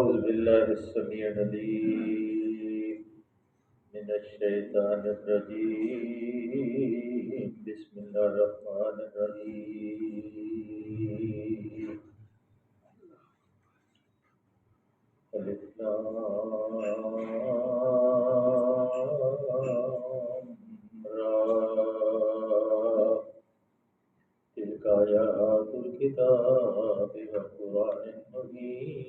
أعوذ بالله السميع العليم من الشيطان الرجيم بسم الله الرحمن الرحيم الف لام را تلك آيات الكتاب والقرآن المبين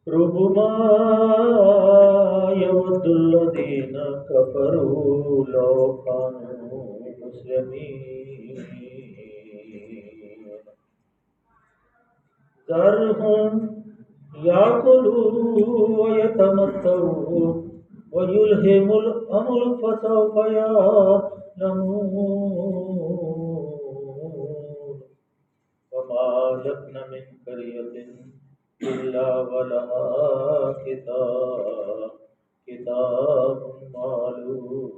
ربما يود الذين كفروا لو كانوا مسلمين ذرهم يأكلوا ويتمتعوا ويلهم الأمر فسوف يعلمون وما أهلكنا من قرية إلا ولها كتاب معلوم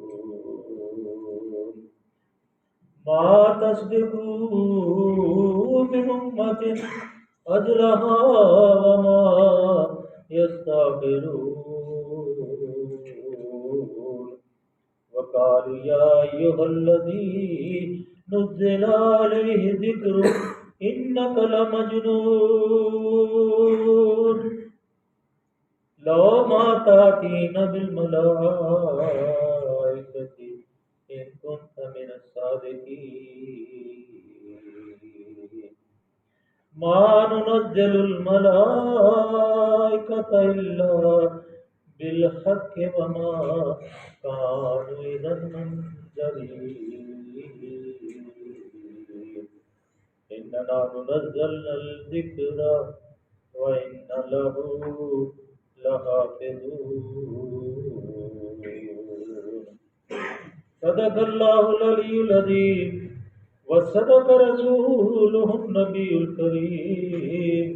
ما تسبق من أمة أجلها وما يستغفرون وقالوا يا أيها الذي نزل عليه ذكر إنك لمجنون لو ما تأتينا بالملائكة إن كنت من الصادقين ما ننزل الملائكة إلا بالحق وما كانوا إذا منذرين إننا ننزلنا الذكر وإن له لحافظون صدق الله العلي العظيم وصدق رسوله النبي الكريم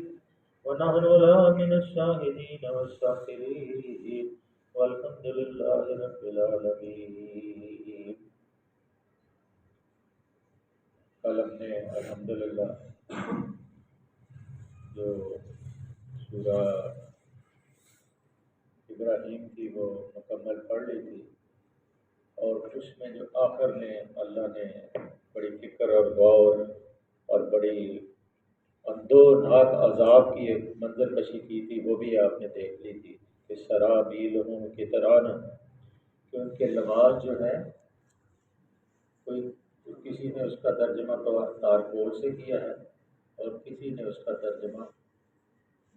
ونحن لا من الشاهدين والشاكرين والحمد لله رب العالمين. کل ہم نے الحمدللہ جو سورہ ابراہیم تھی وہ مکمل پڑھ لی تھی، اور اس میں جو آخر میں اللہ نے بڑی فکر اور غور اور بڑی اندوناک عذاب کی ایک منظر کشی کی تھی، وہ بھی آپ نے دیکھ لی تھی کہ سرابیلہم کی طرح نہ، کہ ان کے لباس جو ہے کسی نے اس کا ترجمہ تارکول سے کیا ہے اور کسی نے اس کا ترجمہ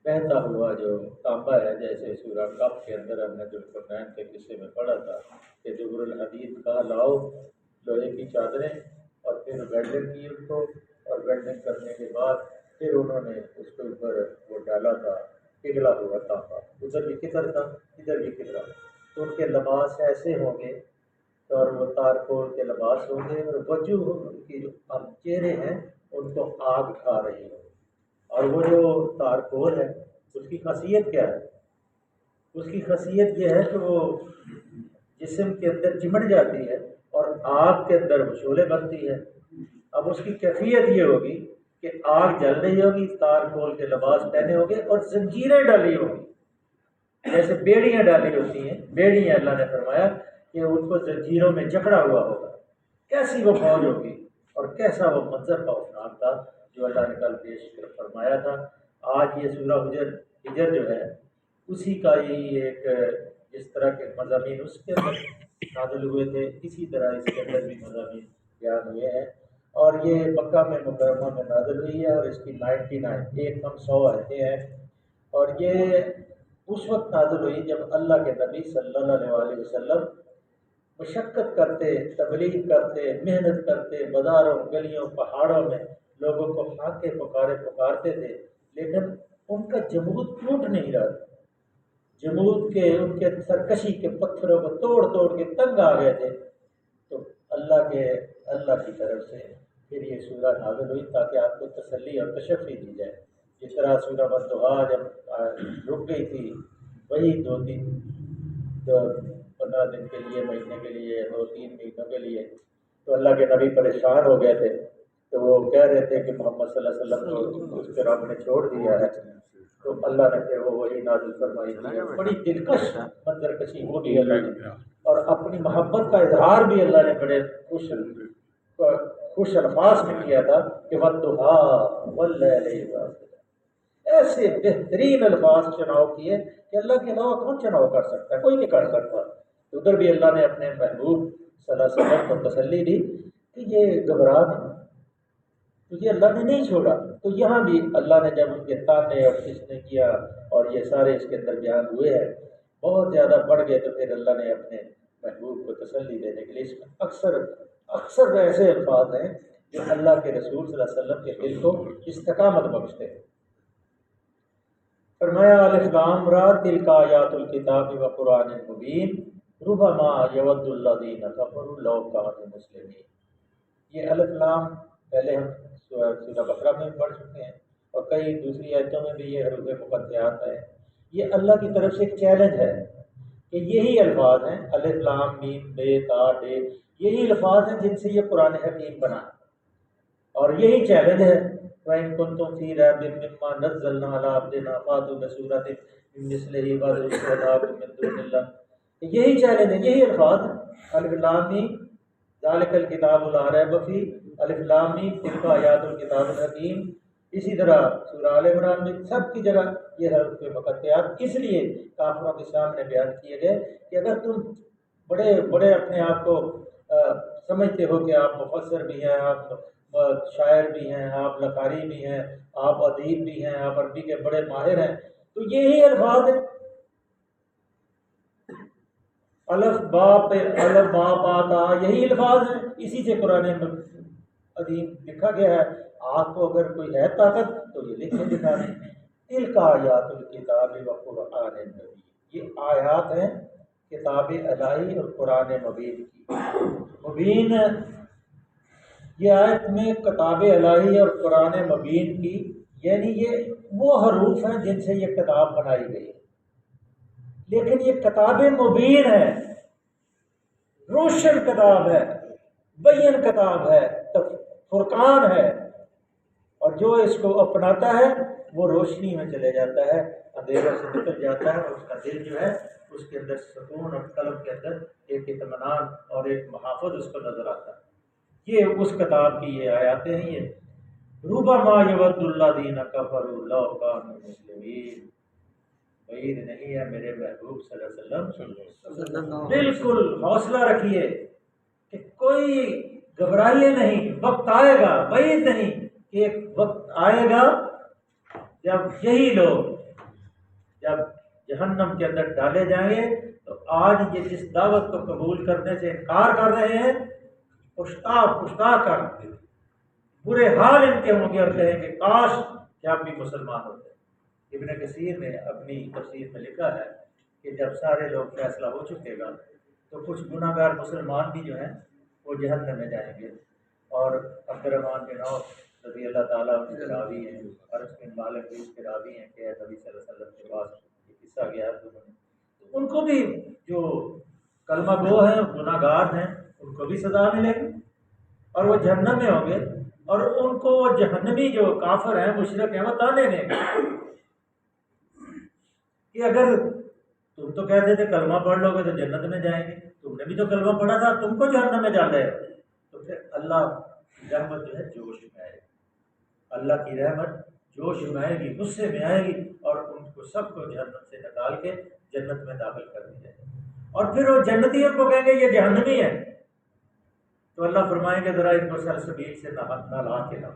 بہتا ہوا جو تانبا ہے، جیسے سورہ کہف کے اندر ہم نے ذوالقرنین کے قصے میں پڑھا تھا کہ دبر الحدید کا لاؤ لوہے کی چادریں، اور پھر ویلڈنگ کی ان کو، اور ویلڈنگ کرنے کے بعد پھر انہوں نے اس کے اوپر وہ ڈالا تھا پگھلا ہوا تانبا، ادھر بھی کدھر تھا ادھر بھی کدھر، تو ان کے لباس ایسے ہوں گے اور وہ تارکول کے لباس ہوں گے، اور وجوہ کی جو چہرے ہیں ان کو آگ کھا رہی ہے. اور وہ جو تارکول ہے اس کی خاصیت کیا ہے؟ اس کی خاصیت یہ ہے کہ وہ جسم کے اندر چمٹ جاتی ہے اور آگ کے اندر وہ شعلے بنتی ہے. اب اس کی کیفیت یہ ہوگی کہ آگ جل رہی ہوگی، تارکول کے لباس پہنے ہوں گے اور زنجیریں ڈالی ہوں گی، جیسے بیڑیاں ڈالی ہوتی ہیں، بیڑیاں اللہ نے فرمایا کہ ان کو زنجیروں میں جکڑا ہوا ہوگا. کیسی وہ فوج ہوگی اور کیسا وہ منظر خوفناک تھا جو اللہ نے کل پیش فرمایا تھا. آج یہ سورہ ہجر جو ہے اسی کا یہی ایک جس طرح کے مضامین اس کے اندر نازل ہوئے تھے، اسی طرح اس کے اندر بھی مضامین بیان ہوئے ہیں، اور یہ مکہ میں مکرمہ میں نازل ہوئی ہے، اور اس کی 100 آیتیں ہیں. اور یہ اس وقت نازل ہوئی جب اللہ کے نبی صلی اللہ علیہ وسلم مشقت کرتے، تبلیغ کرتے، محنت کرتے، بازاروں، گلیوں، پہاڑوں میں لوگوں کو ہانکے پکارتے تھے، لیکن ان کا جمود ٹوٹ نہیں رہا تھا. جمود کے ان کے سرکشی کے پتھروں کو توڑ توڑ کے تنگ آ گئے تھے. تو اللہ کی طرف سے پھر یہ سورہ نازل ہوئی تاکہ آپ کو تسلی اور تشفی دی جائے. جس طرح سورہ والضحیٰ جب رک گئی تھی، وہی 15 دن کے لیے، مہینے کے لیے، 2-3 مہینوں کے لیے، تو اللہ کے نبی پریشان ہو گئے تھے تو وہ کہہ رہے تھے کہ محمد صلی اللہ علیہ وسلم کو اس کے رب نے چھوڑ دیا ہے، تو اللہ نے پھر وہ وہی نازل فرمائی تھی، بڑی دلکش منظر کشی وہ بھی اللہ نے، اور اپنی محبت کا اظہار بھی اللہ نے بڑے خوش الفاظ میں کیا تھا کہ وَالضُّحَىٰ وَاللَّيْلِ إِذَا سَجَىٰ، ایسے بہترین الفاظ چناؤ کیے کہ اللہ کے علاوہ کون چناؤ کر سکتا ہے، کوئی نہیں کر سکتا۔ ادھر بھی اللہ نے اپنے محبوب صلی اللہ علیہ وسلم کو تسلی دی کہ یہ گھبرا نہیں، تجھے اللہ نے نہیں چھوڑا۔ تو یہاں بھی اللہ نے جب ان کے تانے اور کس نے کیا اور یہ سارے اس کے اندر بیان ہوئے ہیں، بہت زیادہ بڑھ گئے، تو پھر اللہ نے اپنے محبوب کو تسلی دینے کے لیے اس میں اکثر ایسے الفاظ ہیں جو اللہ کے رسول صلی اللہ علیہ وسلم کے دل کو استقامت بخشتے ہیں۔ فرمایا الف لام را تلک آیات الکتاب و قرآن مبین ربما یود الذین کفروا لو کانوا مسلمین۔ یہ الف لام پہلے ہم سورہ بقرہ میں پڑھ چکے ہیں اور کئی دوسری آیتوں میں بھی یہ حروف مقطعات ہیں۔ یہ اللہ کی طرف سے ایک چیلنج ہے کہ یہی الفاظ ہیں الف لام میم بے تا ڈے، یہی الفاظ ہیں جن سے یہ قرآن حکیم بنا، اور یہی چیلنج ہے وَإِن كُنتُمْ فِي رَيْبٍ مِّمَّا نَزَّلْنَا عَلَىٰ عَبْدِنَا فَأْتُوا بِسُورَةٍ مِّن مِّثْلِهِ وَادْعُوا شُهَدَاءَكُم مِّن دُونِ اللَّهِ۔ یہی چیلنج ہے، یہی الفاظ ہیں الف لام میم ذَلِكَ الْكِتَابُ لَا رَيْبَ فِيهِ، الف لام میم تِلْكَ آیات الکتاب الحکیم۔ اسی طرح سورہ آل عمران میں سب کی جگہ یہ حروف مقطعات اس لیے کافروں کے سامنے بیان کیے گئے کہ اگر تم بڑے بڑے اپنے آپ کو سمجھتے ہو کہ آپ مفسر بھی ہیں، آپ شاعر بھی ہیں، آپ لکھاری بھی ہیں، آپ ادیب بھی ہیں، آپ عربی کے بڑے ماہر ہیں، تو یہی الفاظ ہیں الف با تا، یہی الفاظ ہیں، اسی سے قرآن عظیم لکھا گیا ہے۔ آپ کو اگر کوئی ہے طاقت تو یہ لکھ کے دکھا دیں۔ تلک آیات الکتاب و قرآن مبین، یہ آیات ہیں کتاب الہی اور قرآن مبین کی۔ مبین یہ آیت میں کتاب الہی اور قرآن مبین کی، یعنی یہ وہ حروف ہیں جن سے یہ کتاب بنائی گئی ہے، لیکن یہ کتاب مبین ہے، روشن کتاب ہے، بین کتاب ہے، فرقان ہے، اور جو اس کو اپناتا ہے وہ روشنی میں چلے جاتا ہے، اندھیروں سے نکل جاتا ہے، اور اس کا دل جو ہے اس کے اندر سکون اور قلب کے اندر ایک اطمینان اور ایک محافظ اس کو نظر آتا ہے۔ یہ اس کتاب کی یہ آیاتیں ہیں۔ یہ ربما یود الذین کفروا لو کانوا مسلمین، بعید نہیں ہے میرے محبوب صلی اللہ علیہ وسلم، بالکل حوصلہ رکھیے کہ کوئی گھبرائیے نہیں، وقت آئے گا، بعید نہیں کہ ایک وقت آئے گا جب یہی لوگ جب جہنم کے اندر ڈالے جائیں گے، تو آج یہ جس دعوت کو قبول کرنے سے انکار کر رہے ہیں، پشتا کر برے حال ان کے ہوں گے اور کہیں کہ کاش کہ ہم بھی مسلمان ہوتے۔ ابن کثیر نے اپنی تفسیر میں لکھا ہے کہ جب سارے لوگ فیصلہ ہو چکے گا تو کچھ گناہ گار مسلمان بھی جو ہیں وہ جہنم میں جائیں گے، اور عبد الرحمن بن عوف رضی اللہ تعالیٰ عنہ کے راوی ہیں، انس بن مالک بھی اس کے راوی ہیں کہ نبی صلی اللہ علیہ وسلم کے پاس یہ قصہ گیا تو ان کو بھی جو کلمہ گو ہیں، گناہ گار ہیں، ان کو بھی سزا ملے گی اور وہ جہنم میں ہوں گے، اور ان کو وہ جہنمی جو کافر ہیں، مشرک ہیں، وہ تانے دیں گے کہ اگر تم تو کہتے تھے کلمہ پڑھ لو گے تو جنت میں جائیں گے، تم نے بھی تو کلمہ پڑھا تھا، تم کو جہنم میں جانا ہے، تو پھر اللہ کی رحمت جو ہے جوش میں آئے گی، اللہ کی رحمت جوش میں آئے گی، غصے میں آئے گی، اور ان کو سب کو جہنم سے نکال کے جنت میں داخل کر دیا جائے گا، اور پھر وہ جنتیوں کو کہیں گے یہ جہنمی ہے، تو اللہ فرمائیں گے ذرا ان کو سلسبیل سے نہ لا کے لاؤ،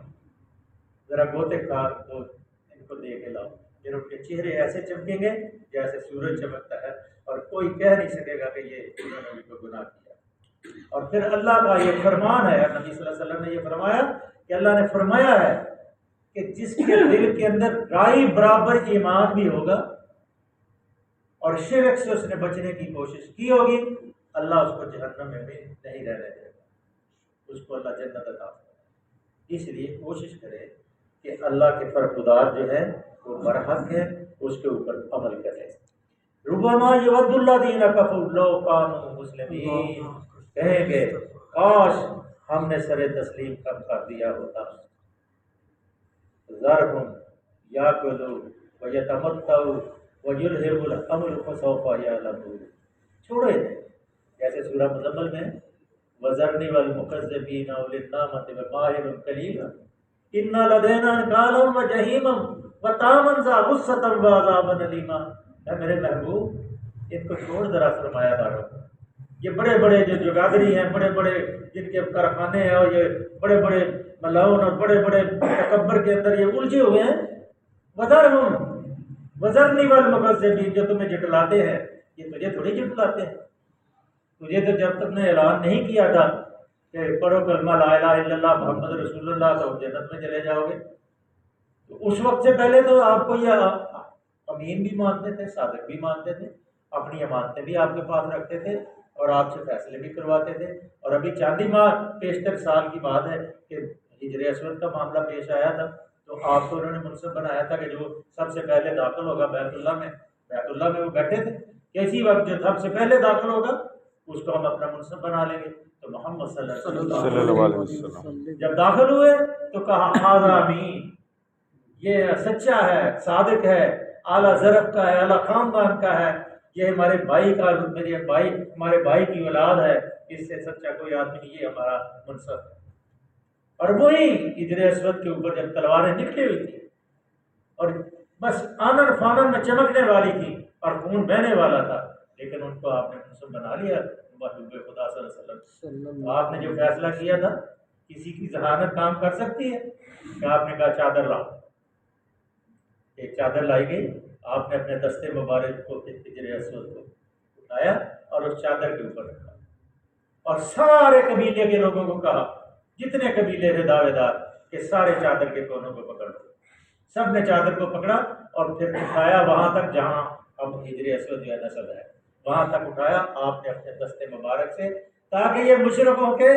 ذرا گوتے کار کو ان کو دے کے لاؤ، پھر ان کے چہرے ایسے چمکیں گے جیسے سورج چمکتا ہے، اور کوئی کہہ نہیں سکے گا کہ یہ انہوں نے بھی کوئی گناہ کیا۔ اور پھر اللہ کا یہ فرمان ہے، نبی صلی اللہ علیہ وسلم نے یہ فرمایا کہ اللہ نے فرمایا ہے کہ جس کے دل کے اندر رائی برابر ایمان بھی ہوگا اور شرک سے اس نے بچنے کی کوشش کی ہوگی، اللہ اس کو جہنم میں بھی نہیں رہنے دے گا، اس کو اللہ جنت عطا کرے۔ اس لیے کوشش کرے کہ اللہ کے فرقدار جو ہے وہ برحق ہے، اس کے اوپر عمل کرے۔ ربما یود الذین کفروا لو کانوا مسلمین، کہیں گے کاش ہم نے سر تسلیم کم کر دیا ہوتا، ذرہم یاکلوا ویتمتعوا ویلہم الامر فسوف یعلمون، چھوڑے تھے جیسے سورہ مزمل میں وذرنی والمکذبین اولی النعمۃ ومہل قلیلا ان لدینا انکالا وجحیما وطعاما ذا غصۃ وعذابا الیما۔ اے میرے محبوب ان کو چھوڑ ذرا سرمایہ داروں کو، یہ بڑے بڑے جو جگادری ہیں، بڑے بڑے جن کے کارخانے ہیں، اور یہ بڑے بڑے ملاؤن اور بڑے بڑے تکبر کے اندر یہ الجھے ہوئے ہیں، وذرہم وذرنی والمکذبین، جو تمہیں جھٹلاتے ہیں، یہ تجھے تھوڑی جھٹلاتے ہیں، تجھے تو جب تک نے اعلان نہیں کیا تھا کہ پڑھو کلمہ لا الہ الا اللہ محمد رسول اللہ تو جنت میں چلے جاؤ گے، تو اس وقت سے پہلے تو آپ کو یہ امین بھی مانتے تھے، صادق بھی مانتے تھے، اپنی امانتیں بھی آپ کے پاس رکھتے تھے، اور آپ سے فیصلے بھی کرواتے تھے۔ اور ابھی چاندی ماہ پیشتر سال کی بات ہے کہ ہجر اسود کا معاملہ پیش آیا تھا، تو آپ کو انہوں نے منصب بنایا تھا کہ جو سب سے پہلے داخل ہوگا بیت اللہ میں وہ بیٹھے تھے کہ اسی وقت جو سب سے پہلے داخل ہوگا اس کو ہم اپنا منصب بنا لیں گے۔ تو محمد صلی اللہ علیہ وسلم جب داخل ہوئے تو کہا ھذا امین، یہ سچا ہے، صادق ہے، اعلیٰ ضرب کا ہے، اعلیٰ خاندان کا ہے، یہ ہمارے بھائی کا، ہمارے بھائی کی اولاد ہے، اس سے سچا کوئی آدمی نہیں، یہ ہمارا منصب ہے۔ اور وہی ہجر اسود کے اوپر جب تلواریں نکلی ہوئی تھی اور بس آنن فانن میں چمکنے والی تھی اور خون بہنے والا تھا، لیکن ان کو آپ نے منصب بنا لیا محبوب خدا صلی اللہ علیہ وسلم۔ آپ نے جو فیصلہ کیا تھا، کسی کی ذہانت کام کر سکتی ہے کہ آپ نے کہا چادر لاؤ، ایک چادر لائی گئی، آپ نے اپنے دستے مبارک کو ہجر اسود کو اٹھایا اور اس چادر کے اوپر رکھا، اور سارے قبیلے کے لوگوں کو کہا، جتنے قبیلے تھے دعوے دار، کہ سارے چادر کے کونوں کو پکڑ لو۔ سب نے چادر کو پکڑا اور پھر اٹھایا وہاں تک جہاں اب ہجر اسود جو ہے نسب ہے، وہاں تک اٹھایا آپ نے اپنے دستے مبارک سے، تاکہ یہ مشرکوں کے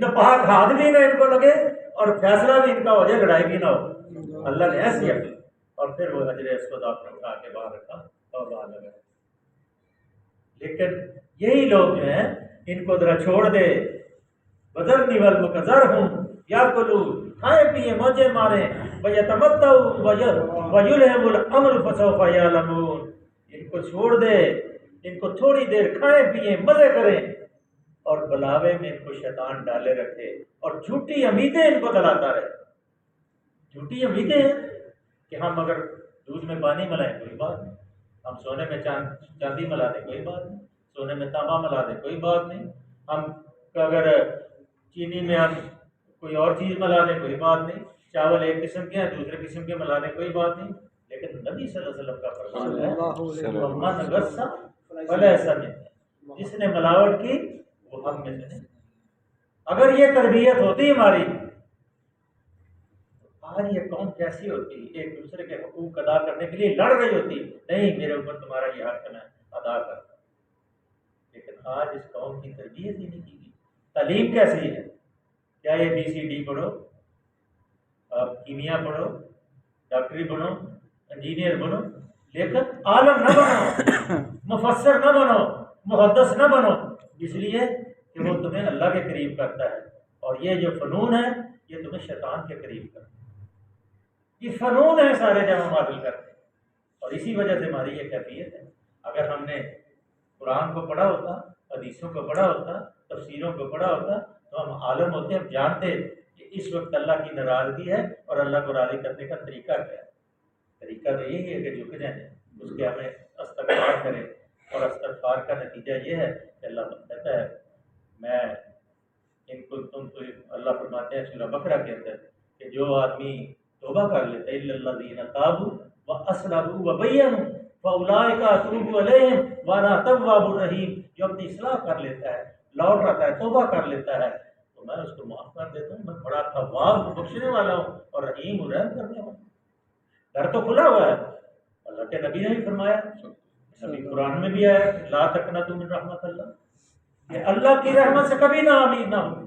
ناپاک ہاتھ بھی نہ ان کو لگے اور فیصلہ بھی ان کا ہو جائے، لڑائی بھی نہ ہو۔ اللہ نے ایسی عقل، اور پھر وہ حجر اسود آپ نے اٹھا کے باہر رکھا اور باہر لگا۔ لیکن یہی لوگ جو ہیں ان کو ذرا چھوڑ دے، وذرنی والمکذرہم یاکلوا، کھائیں پیئیں موجے ماریں، ویتمتعوا ویلہم الامر فسوف یعلمون، ان کو چھوڑ دے، ان کو تھوڑی دیر کھائیں پیئیں مزے کریں، اور بلاوے میں ان کو شیطان ڈالے رکھے اور جھوٹی امیدیں ان کو دلاتا رہے۔ جھوٹی امیدیں ہیں کہ ہم اگر دودھ میں پانی ملائیں کوئی بات نہیں، ہم سونے میں چاندی ملا دیں کوئی بات نہیں، سونے میں تانبا ملا دیں کوئی بات نہیں، ہم اگر چینی میں ہم کوئی اور چیز ملا دیں کوئی بات نہیں، چاول ایک قسم کے ہیں دوسرے قسم کے ملا دیں کوئی بات نہیں، لیکن نبی صلی اللہ علیہ وسلم کا فرمان ہے وَمَنْ غَصَّ فَلَيْسَ مِنَّا، جس نے ملاوٹ کی وہ ہم میں سے نہیں۔ اگر یہ تربیت ہوتی ہماری، آج یہ قوم کیسی ہوتی، ایک دوسرے کے حقوق ادا کرنے کے لیے لڑ رہی ہوتی، نہیں میرے اوپر تمہارا یہ حق میں ادا کرتا، لیکن آج اس قوم کی تربیت ہی نہیں کی گئی۔ تعلیم کیسی ہے؟ کیا یہ BCD پڑھو، آپ کیمیا پڑھو، ڈاکٹری بنو، انجینئر بنو، لیکن عالم نہ بنو، مفسر نہ بنو، محدث نہ بنو، اس لیے کہ وہ تمہیں اللہ کے قریب کرتا ہے، اور یہ جو فنون ہے یہ تمہیں شیطان کے قریب کرتا ہے۔ یہ فنون ہے سارے جمع معادل کرتے ہیں، اور اسی وجہ سے ہماری یہ کیفیت ہے۔ اگر ہم نے قرآن کو پڑھا ہوتا، حدیثوں کو پڑھا ہوتا، تفسیروں کو پڑھا ہوتا، تو ہم عالم ہوتے، ہم جانتے کہ اس وقت اللہ کی ناراضگی ہے اور اللہ کو راضی کرنے کا طریقہ کیا ہے۔ طریقہ تو یہی ہے کہ جھک جائیں، اس کے ہمیں استغفار کریں، اور استغفار کا نتیجہ یہ ہے کہ اللہ کہتا ہے میں ان کو تم کو، اللہ فرماتے ہیں سورہ بقرہ کے اندر کہ جو آدمی توبہ کر لیتا ہے الا الذین تابوا واصلحوا وبینوا فاولئک اتوب علیہم وانا التواب الرحیم، جو اپنی اصلاح کر لیتا ہے، لوٹ آتا ہے، توبہ کر لیتا ہے، تو میں اس کو معاف کر دیتا ہوں، میں بڑا تواب بخشنے والا ہوں اور رحیم و رحم کرنے والا ہوں۔ در تو کھلا ہوا ہے، اللہ کے نبی نے بھی فرمایا، نبی قرآن میں بھی آیا لا تقنطوا من رحمت اللہ، کہ اللہ کی رحمت سے کبھی نہ امید نہ ہو۔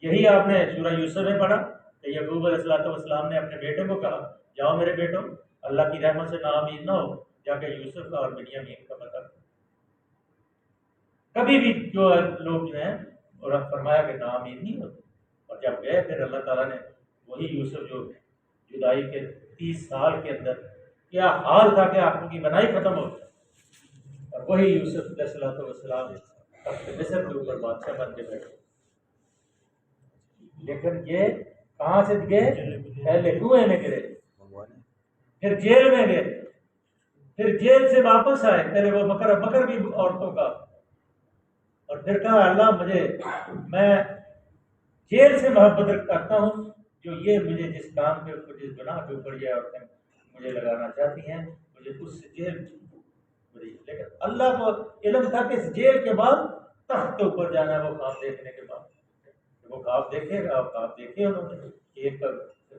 یہی آپ نے سورہ یوسف میں پڑھا کہ یعقوب علیہ السلام نے اپنے بیٹے کو کہا جاؤ میرے بیٹو اللہ کی رحمت سے نا امید نہ ہو، جا کے یوسف کا اور بنیامین کا پتہ کرو۔ کبھی بھی جو لوگ جو ہیں اور فرمایا کہ نا امید نہیں ہوتے، اور جب گئے پھر اللہ تعالیٰ نے وہی یوسف جو جدائی کے 30 سال کے اندر کیا حال تھا کہ آنکھوں کی بنائی ختم ہو گئی، اور وہی یوسف علیہ السلام تخت مصر کے اوپر بادشاہ بن کے بیٹھے۔ لیکن یہ کہاں سے گئے؟ پہلے کنویں میں گرے، پھر جیل میں گئے، پھر جیل سے واپس آئے، پہلے وہ مکر بھی عورتوں کا، اور پھر کہا اللہ میں جیل سے محبت کرتا ہوں، جو یہ مجھے جس کام کے اوپر جس گناہ کے اوپر یہ عورتیں مجھے لگانا چاہتی ہیں مجھے اس سے جیل بری۔ لیکن اللہ کو علم تھا کہ اس جیل کے بعد تخت کے اوپر جانا ہے، وہ خواب دیکھنے کے بعد وہ خواب دیکھے گا، خواب دیکھے انہوں نے، ایک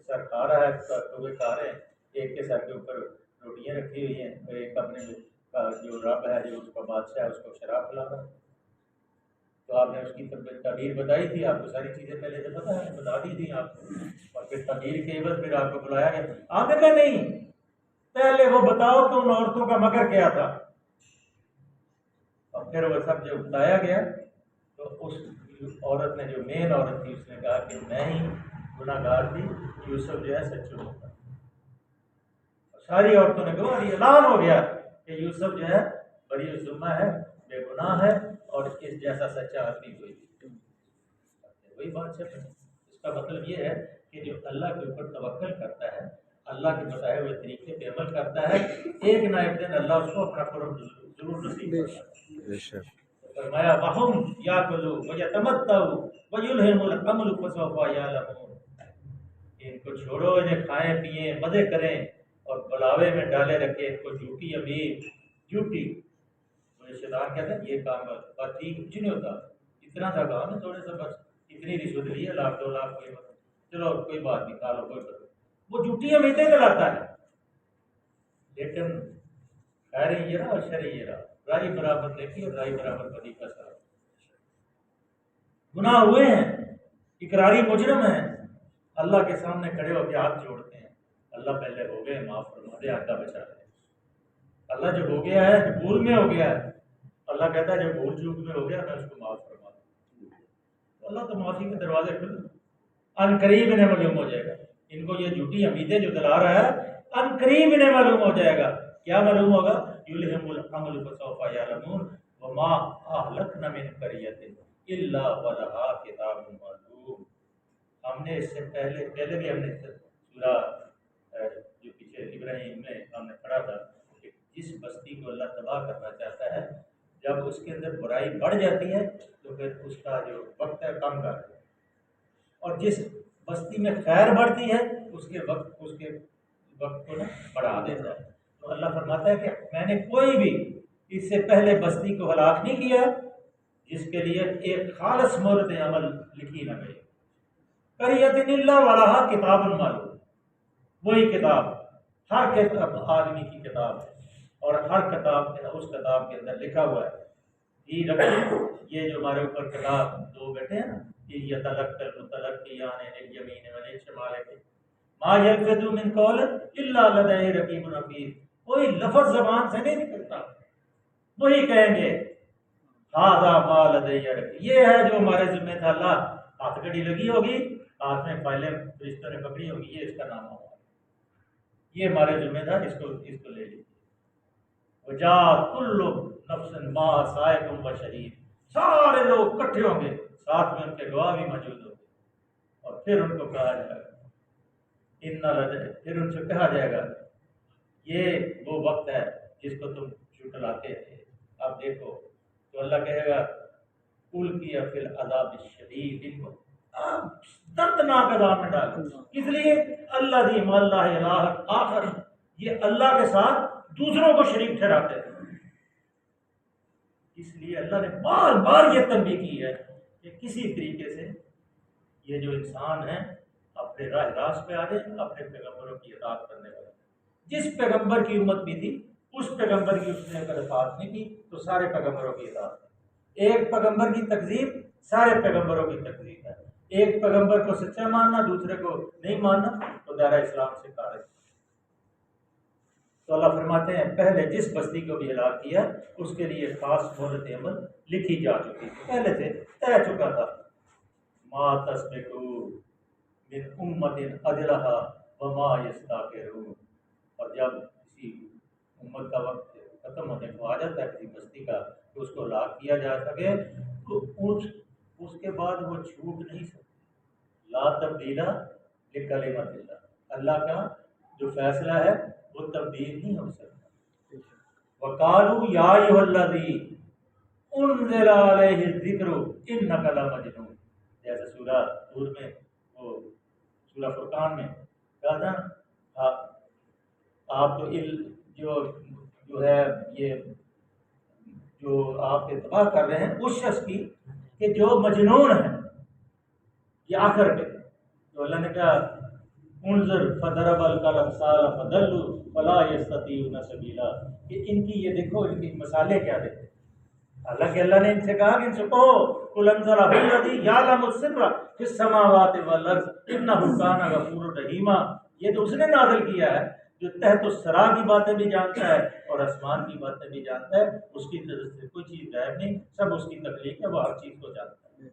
سر کھا رہا ہے، کٹورے کھا رہے ہیں، ایک کے سر کے اوپر روٹیاں رکھی ہوئی ہیں، اور ایک اپنے جو رب ہے جو اس کا بادشاہ ہے اس کو شراب پلا رہا ہے۔ تو آپ نے اس کی تعبیر بتائی تھی، آپ کو ساری چیزیں پہلے سے پتہ ہے، بتا دی تھی آپ کو، اور پھر تعبیر کے عوض پھر آپ کو بلایا گیا۔ آپ نے کہا نہیں، پہلے وہ بتاؤ کہ ان عورتوں کا مکر کیا تھا، اور پھر وہ سب جب بتایا گیا تو اس عورت نے جو مین عورت تھی اس نے کہا کہ میں ہی گناہ گار تھی، یوسف جو ہے سچا ہوتا۔ ساری عورتوں نے کہا یہ اعلان ہو گیا کہ یوسف جو ہے بری الذمہ ہے، بے گناہ ہے، اور اس جیسا سچا آدمی کوئی وہی بات ہے۔ اس کا مطلب یہ ہے کہ جو اللہ کے اوپر توکل کرتا ہے، اللہ کے بتائے ہوئے طریقے پہ عمل کرتا ہے، ایک نہ ایک دن اللہ اس کو اپنا قرب ضرور نصیب کرتا ہے۔ فرمایا وَهُمْ يَأْكُلُونَ وَيَتَمَتَّعُونَ وَيُلْهِهِمُ الْأَمْلُ فَسَوْفَ يَعْلَمُونَ۔ ان کو چھوڑو، انہیں کھائیں پیئیں مزے کریں، اور بلاوے میں ڈالے رکھیں ان کو جھوٹی امید، جھوٹی مجھے شیطان کہتا ہے یہ کام بات ٹھیک کچھ نہیں ہوتا، اتنا سا کام ہے، تھوڑے سا بس اتنی رشوت لی ہے، 1 لاکھ 2 لاکھ کوئی بات، چلو کوئی بات نہیں، کھا لو کوئی بات، وہ جھوٹی امیدیں دلاتا ہے۔ لیکن خیر یہ رہا اور شر یہ رہا، رائی برابر دیکھی اور رائی برابر بدی کا ساتھ، گناہ ہوئے ہیں، اقراری مجرم ہیں، اللہ کے سامنے کھڑے ہو کے ہاتھ جوڑتے ہیں، اللہ پہلے ہو گئے معاف فرما دے، آگے بچا دے۔ اللہ جو ہو گیا ہے، جو بھول میں ہو گیا ہے، اللہ کہتا ہے جو بھول چوک میں ہو گیا میں اس کو معاف فرما دوں، تو اللہ تو معافی کے دروازے کھل ان قریب انہیں معلوم ہو جائے گا۔ ان کو یہ جھوٹی امیدیں جو دلا رہا ہے ان قریب انہیں معلوم ہو جائے گا، کیا معلوم ہوگا؟ یلہم الامر فسوف یعلمون وما اہلکنا من قریۃ الا ولہا کتاب معلوم۔ ہم نے اس سے پہلے بھی ہم نے سورہ جو پیچھے ابراہیم میں ہم نے پڑھا تھا کہ جس بستی کو اللہ تباہ کرنا چاہتا ہے، جب اس کے اندر برائی بڑھ جاتی ہے تو پھر اس کا جو وقت ہے کم کر دے، اور جس بستی میں خیر بڑھتی ہے اس کے وقت کو بڑھا دیتا ہے۔ تو اللہ فرماتا ہے کہ میں نے کوئی بھی اس سے پہلے بستی کو ہلاک نہیں کیا جس کے لیے ایک خالص مہلت عمل لکھی نہ گئی۔ قریۃ الا ولہا کتاب معلوم، وہی کتاب ہر آدمی کی کتاب ہے، اور ہر کتاب اس کتاب کے اندر لکھا ہوا ہے یہ رکھیں، یہ جو ہمارے اوپر کتاب 2 بیٹھے ہیں نا، یہ یتلقی المتلقیان عن الیمین وعن الشمال، ما یلفظ من قول الا لدیہ رقیب عتید، کوئی لفظ زبان سے نہیں نکلتا، وہی کہیں گے ھذا ما لدیہ رقیب، یہ ہے جو ہمارے ذمہ تھا، اللہ ہاتھ گھڑی لگی ہوگی، ہاتھ میں فائلیں فرشتوں نے پکڑی ہوگی، یہ اس کا نام ہوگا، یہ ہمارے ذمہ تھا، اس کو لے لیجیے۔ وجاءت کل نفس ما سائق و شہید، سارے لوگ اکٹھے ہوں گے، ساتھ میں ان کے گواہ بھی موجود ہوں گے، اور پھر ان کو کہا جائے گا پھر ان سے کہا جائے گا یہ وہ وقت ہے جس کو تم جھٹلاتے تھے، اب دیکھو، تو اللہ کہے گا کل کیا فی العذاب الشدید، ان کو دردناک عذاب میں ڈالو، اس لیے اللہ دی مع اللہ الہ آخر، یہ اللہ کے ساتھ دوسروں کو شریک ٹھہراتے ہیں، اس لیے اللہ نے بار بار یہ تنبیہ کی ہے کہ کسی طریقے سے یہ جو انسان ہیں اپنے راہ راست پہ آ جائیں، اپنے پیغمبروں کی اطاعت کرنے والے، جس پیغمبر کی امت بھی تھی اس پیغمبر کی اس نے اگر اطاعت نہیں کی تو سارے پیغمبروں کی اطاعت کی، ایک پیغمبر کی تکذیب سارے پیغمبروں کی تکذیب ہے، ایک پیغمبر کو سچا ماننا دوسرے کو نہیں ماننا تو دائرہ اسلام سے خارج۔ تو اللہ فرماتے ہیں پہلے جس بستی کو بھی ہلاک کیا اس کے لیے خاص مہلت عمل لکھی جا چکی تھی، پہلے سے طے چکا تھا، ما تسبقو من امت اجرہا وما یستاخرون، اور جب کسی امت کا وقت ختم ہونے کو آ جاتا ہے کسی بستی کا کہ اس کو ہلاک کیا جا سکے، تو اس کے بعد وہ چھوٹ نہیں سکتے۔ لا تبدیل لکلمت اللہ، اللہ کا جو فیصلہ ہے وہ تبدیل نہیں ہو سکتا۔ وقالوا یا ایھا الذی انزل علیہ الذکر انک لمجنون، جیسے سورہ طور میں، وہ سورہ فرقان میں کہا تھا آپ تو جو ہے یہ جو آپ کے تباہ کر رہے ہیں اس شخص کی کہ جو مجنون ہے۔ یہ آخر پہ تو اللہ نے کہا انظر فضرب الامثال فضلوا فلا یستطیعون سبیلا، کہ ان کی یہ دیکھو ان کی مثالیں کیا دیتے ہیں۔ حالانکہ اللہ نے ان سے کہا کہ ان سے کہو قل انزلہ الذی یعلم السر فی السماوات والارض انہ کان غفورا رحیما، یہ تو اس نے نازل کیا ہے جو تحت الثری کی باتیں بھی جانتا ہے اور آسمان کی باتیں بھی جانتا ہے، اس کی طرف سے کوئی چیز غائب نہیں، سب اس کی تخلیق ہے، وہ ہر چیز کو جانتا ہے۔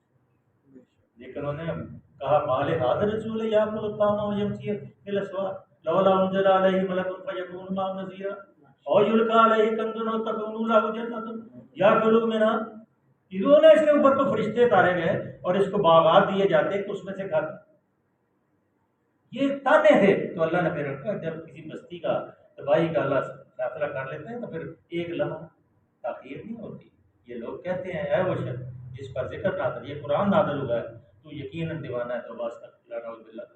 لیکن انہوں نے کہا مال حاضر رسول یاکل الطعام ویمشی فی الاسواق لولا انزل علیہ ملک فیکون معه نذیرا او یلقی علیہ کنز تکون له جنۃ یاکل منها، انہوں نے اس کے اوپر تو فرشتے اتارے گئے اور اس کو باغات دیے جاتے کہ اس میں سے کھاتے، یہ تانے تھے۔ تو اللہ نے پھر رکھا جب کسی بستی کا تباہی کا اللہ فیصلہ کر لیتے ہیں تو پھر ایک لمحہ تاخیر نہیں ہوتی۔ یہ لوگ کہتے ہیں اے وہ شخص جس پر ذکر نازل، یہ قرآن نازل ہوا ہے، تو یقیناً دیوانہ ہے، تو بس نعوذ باللہ،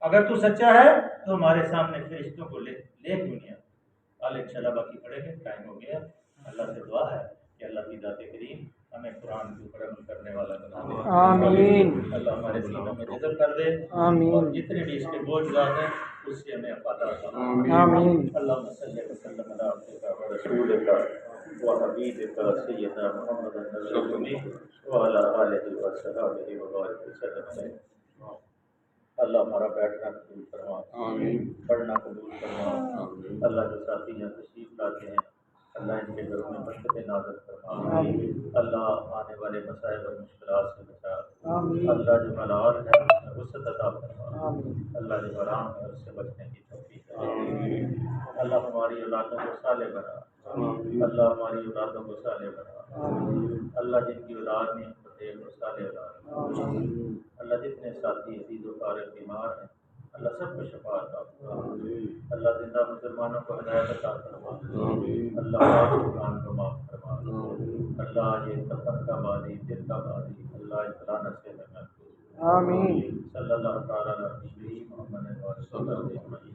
اگر تو سچا ہے تو ہمارے سامنے فرشتوں کو لے کیوں نہیں آتا۔ انشاءاللہ باقی پڑھیں گے، ٹائم ہو گیا۔ اللہ سے دعا ہے کہ اللہ کی ذات کریم ہمیں قرآن کے اوپر عمل کرنے والا بنا دے، آمین۔ اللہ ہمارے سینوں میں جذب کر دے، آمین۔ اور جتنے بھی اس کے بوجھ ذات ہیں اس سے ہمیں عطا فرما۔ آمین۔ اللہم صلی وسلم علی عبدک و رسولک و حبیبک سیدنا محمد النبی الامی وعلی آلہ وصحبہ وبارک وسلم۔ اللہ ہمارا بیٹھنا قبول فرما، پڑھنا قبول فرما۔ اللہ جو ساتھی یہاں تشریف لاتے ہیں اللہ ان کے گھروں میں برکتیں نازل فرما، اللہ آنے والے مسائل اور مشکلات سے بچا، اللہ جو ملال ہے اس میں وسعت عطا فرما، اللہ جو حرام ہے اس سے بچنے کی توفیق دے، اللہ ہماری اولادوں کو صالح بنا، اللہ ہماری اولادوں کو صالح بنا، اللہ جن کی اولاد نہیں دے وہ صالح اولاد، اللہ جتنے ساتھی عزیز و فارغ بیمار ہیں اللہ سب کو شفا عطا فرما، اللہ زندہ مسلمانوں کو ہدایت عطا فرما، اللہ پاک قرآن کو معاف فرما، اللہ یہ تفرقہ بازی فرقہ بازی اللہ اس لعنت سے محفوظ، آمین۔ صلی اللہ تعالیٰ علیہ محمد و علیہ وسلم۔